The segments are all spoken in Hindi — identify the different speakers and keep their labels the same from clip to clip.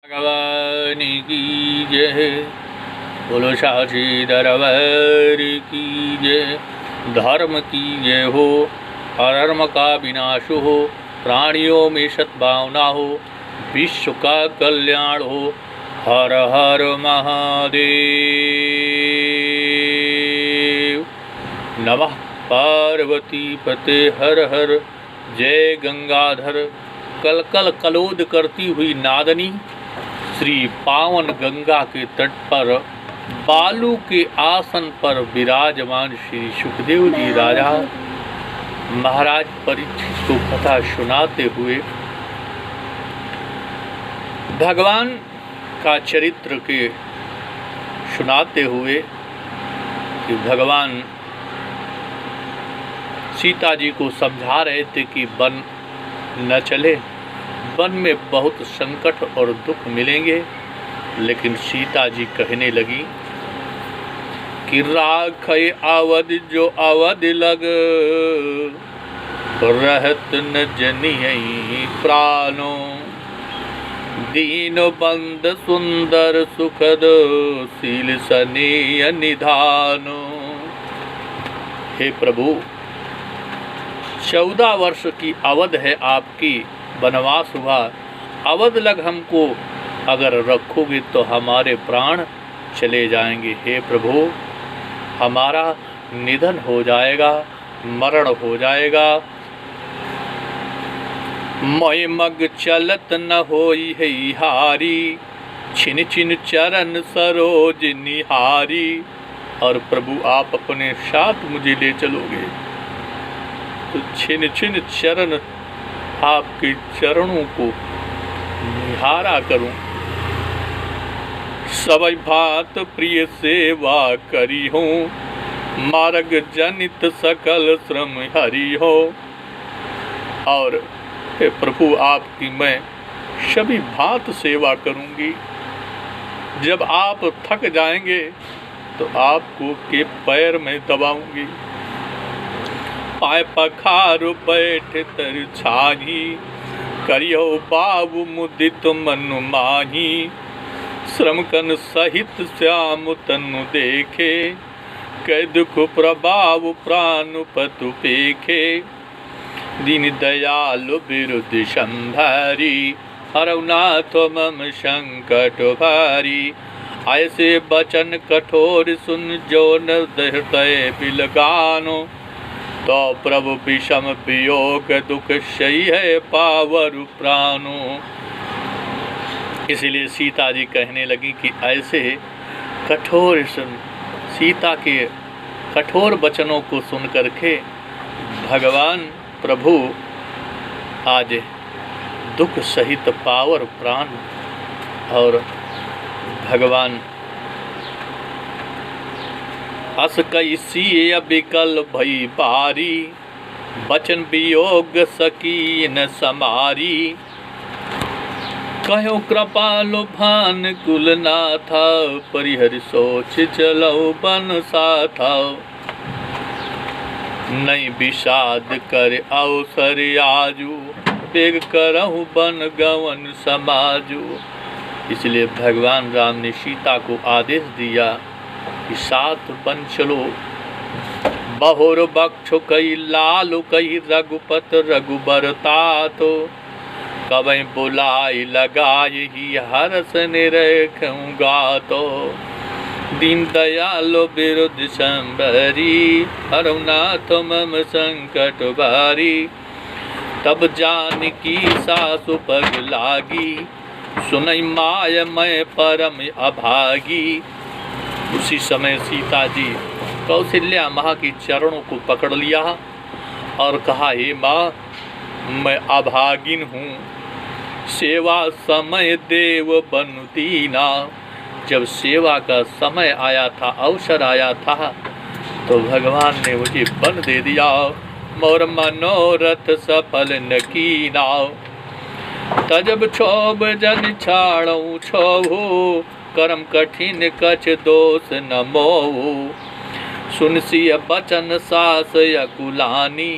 Speaker 1: भगवान की जय। बोलो साची दरबार की जय। धर्म की जय हो, अधर्म का विनाश हो, प्राणियों में सद्भावना हो, विश्व का कल्याण हो। हर हर महादेव। नमः पार्वती पते हर हर। जय गंगाधर। कल कल कलोद करती हुई नादनी श्री पावन गंगा के तट पर बालू के आसन पर विराजमान श्री सुखदेव जी राजा महाराज परीक्षित को कथा सुनाते हुए भगवान का चरित्र के सुनाते हुए कि भगवान सीता जी को समझा रहे थे कि वन न चले, वन में बहुत संकट और दुख मिलेंगे। लेकिन सीता जी कहने लगी कि राखै अवध जो अवध लग, रहत न जनियै प्राणो, दीन बंद सुंदर सुखद, शील सनेय निधानो। हे प्रभु, 14 वर्ष की अवध है आपकी, वनवास हुआ। अवध लग हमको अगर रखोगे तो हमारे प्राण चले जाएंगे। हे प्रभु, हमारा निधन हो जाएगा, मरण हो जाएगा। मैं मग चलत न होई है हारी, छिन छिन चरण सरोज निहारी। और प्रभु आप अपने साथ मुझे ले चलोगे तो छिन छिन चरण, आपके चरणों को निहारा करूं। सबई भात प्रिय सेवा करी हो, मार्ग जनित सकल श्रम हरि हो। और हे प्रभु, आपकी मैं सभी भांत सेवा करूंगी। जब आप थक जाएंगे तो आपको के पैर में दबाऊंगी। पाए पखारो बैठ तर छाही, करियो बाबू मुदित मनु माही। श्रम कन सहित श्याम तनु देखे, कै दुख प्रभाव प्राण पतु पेखे। दीन दयालु विरुद्ध संभारी, हरउनाथ मम संकट भारी। ऐसे बचन कठोर सुन जो न हृदय बिलगानो, तो प्रभु विषम वियोग दुख सही है पावर प्राणो। इसलिए सीता जी कहने लगी कि ऐसे कठोर सीता के कठोर वचनों को सुन करके भगवान प्रभु आज दुख सहित पावर प्राण। और भगवान अस कैसी विकल भई बारी, बचन वियोग सकी न समारी। कहो कृपालु भान कुलनाथा, परिहरि सोच चलो बन साथा। नहीं विषाद कर अवसर आजू, बेग करहु बन गवन समाजू। इसलिए भगवान राम ने सीता को आदेश दिया कि साथ बन चलो। बहुर बक्षु कई लालु कई रघुपत रघुबर तातो, कवै बुलाई लगाई ही हरस निरखूंगा तो। दीन दयालो विरुद्ध संभरी, हरउनाथ मम संकट भारी। तब जानकी सासु पग लागी, सुनई माय मैं परम अभागी। उसी समय सीता जी कौशल्या माँ की चरणों को पकड़ लिया और कहा, हे माँ, मैं अभागिन हूँ, सेवा समय देव बनु दीना। जब सेवा का समय आया था, अवसर आया था, तो भगवान ने मुझे वन दे दिया। मोर मनोरथ सफल न कीना, तजब छोब जन छाड़ऊ छोभो। करम कठिन कछ दोष न मोहु, सुनसिय बचन सास अकुलानी।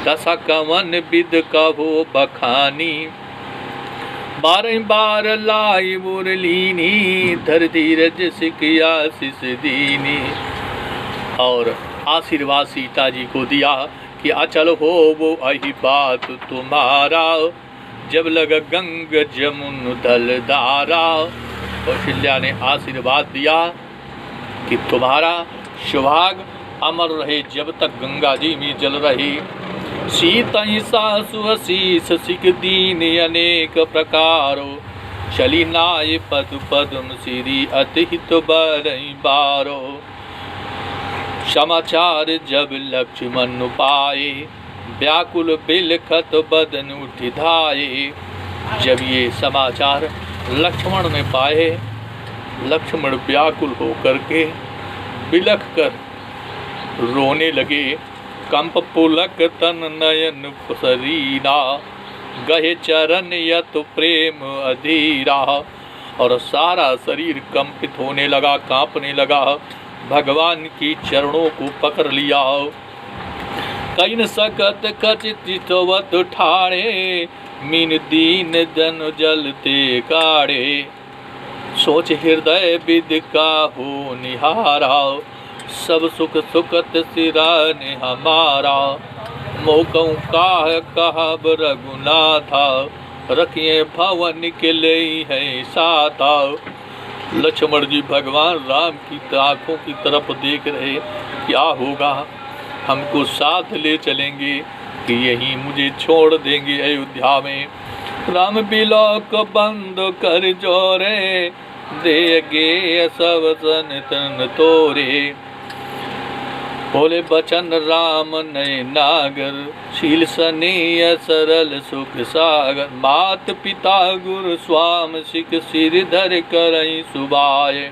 Speaker 1: दशा कवन विद कहो बखानी, बार लाई मुरलीनी, धर धीरज सिख आशीष दीनी। और आशीर्वाद सीता जी को दिया कि अचल हो वो अही बात तुम्हारा, जब लग गंग जमुन दल दारा। कौशल्या ने आशीर्वाद दिया कि तुम्हारा सुहाग अमर रहे जब तक गंगा जी में जल रही। सीता सासु शीस सिख दीन अनेक प्रकारो, चली नाय पद पद्म सिरी अतिहित बरई बारो। समाचार जब लक्ष्मण पाए, व्याकुल बिलखत बदन उठ धाये। जब ये समाचार लक्ष्मण ने पाए, लक्ष्मण व्याकुल होकर के बिलख कर रोने लगे। कंप पुलक तन नयन शरीरा, गहे चरण यत प्रेम अधीरा। और सारा शरीर कंपित होने लगा, कांपने लगा। भगवान की चरणों को पकड़ लिया। कइन सकत खचित ठाणे, मीन दीन जन जलते काढ़े। सोच हृदय विद का हो निहारा, सब सुख सुखत सिराने हमारा। मोकऊ काह कहब रघुनाथा, रखिए भवन के ले है साथा। लक्ष्मण जी भगवान राम की आंखों की तरफ देख रहे, क्या होगा, हमको साथ ले चलेंगे कि यहीं मुझे छोड़ देंगे अयोध्या में। राम बिलोक बंद कर जोरे, देगे सब सन तन तोरे। बोले बचन राम नय नागर, शील सनेय सरल सुख सागर। मात पिता गुरु स्वाम सिख, सिर धर करई सुबाय।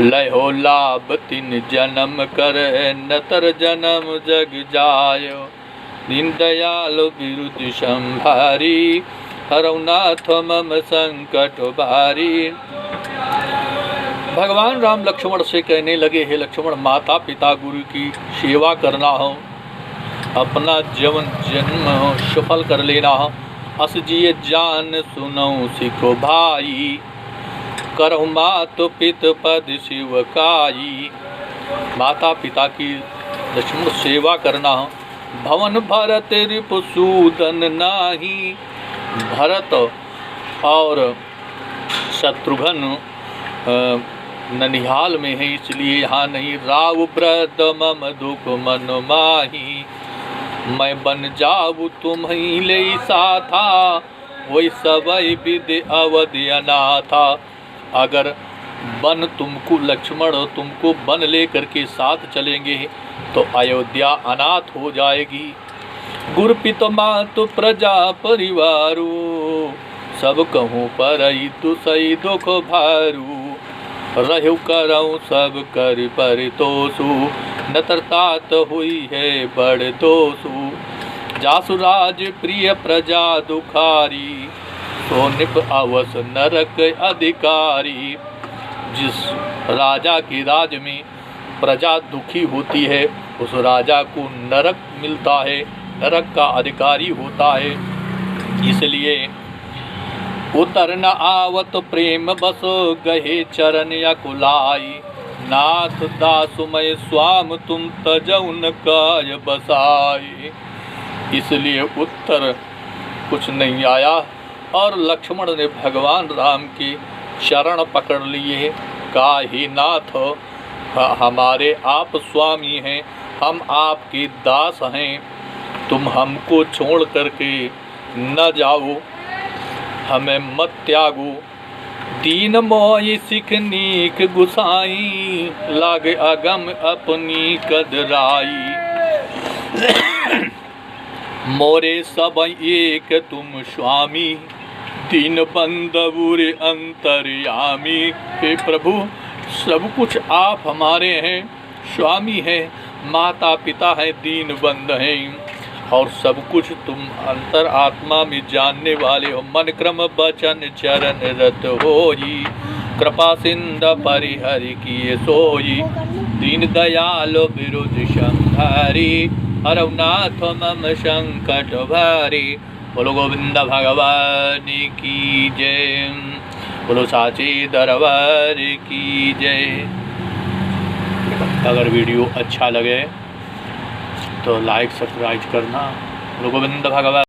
Speaker 1: लयो लाभ तिन जन्म कर, नतर जन्म जग जाय। दीन दयाल बिरुद संभारी, हरनाथ मम संकट भारी। भगवान राम लक्ष्मण से कहने लगे, हे लक्ष्मण, माता पिता गुरु की सेवा करना हो, अपना जीवन जन्म सफल कर लेना हो। अस जिये जान सुनो सिखो भाई, करो मात पित पद शिव काई। माता पिता की लक्ष्मण सेवा करना हो। भवन भरत रिपुसूदन नाही, भरत और शत्रुघ्न ननिहाल में है, इसलिए यहाँ नहीं। राव व्रत मम दुख मन माही, मैं बन जाऊँ तुम ही ले साथा। वही सबई विद अवधि अनाथा। अगर बन तुमको लक्ष्मण तुमको बन ले करके साथ चलेंगे तो अयोध्या अनाथ हो जाएगी। गुरपित मातु प्रजा परिवारू, सब कहूँ पर तु सही दुख भारू। रहु करऊँ सब कर परितोषु, नतरतात हुई है बड़ दोषु। जासु राज प्रिय प्रजा दुखारी, तो निप अवस नरक अधिकारी। जिस राजा के राज में प्रजा दुखी होती है, उस राजा को नरक मिलता है, नरक का अधिकारी होता है। इसलिए उतर न आवत प्रेम बस, गहे चरण अकुलाई। नाथ दासुमय स्वाम तुम तजउन काय बसाई। इसलिए उत्तर कुछ नहीं आया और लक्ष्मण ने भगवान राम के चरण पकड़ लिए। काहे नाथ, हमारे आप स्वामी हैं, हम आपके दास हैं, तुम हमको छोड़ करके न जाओ, हमें मत त्यागो। दीन मोय सिख नीक गुसाई, लागे अगम अपनी कदराई। मोरे सब एक तुम स्वामी, दीन बंधुर अंतर्यामी। हे प्रभु, सब कुछ आप हमारे हैं, स्वामी हैं, माता पिता हैं, दीन बंध हैं, और सब कुछ तुम अंतर आत्मा में जानने वाले हो। मन क्रम बचन चरण रत होई, कृपा सिंध परिहरि किए सोई। दीन दयाल बिरुद संहारी, हरनाथ मम संकट भारी। बोलो गोविंद भगवान की जय, बोलो साचे दरबार की जय। अगर वीडियो अच्छा लगे तो लाइक सब्सक्राइब करना। बोलो गोविंद भगवान।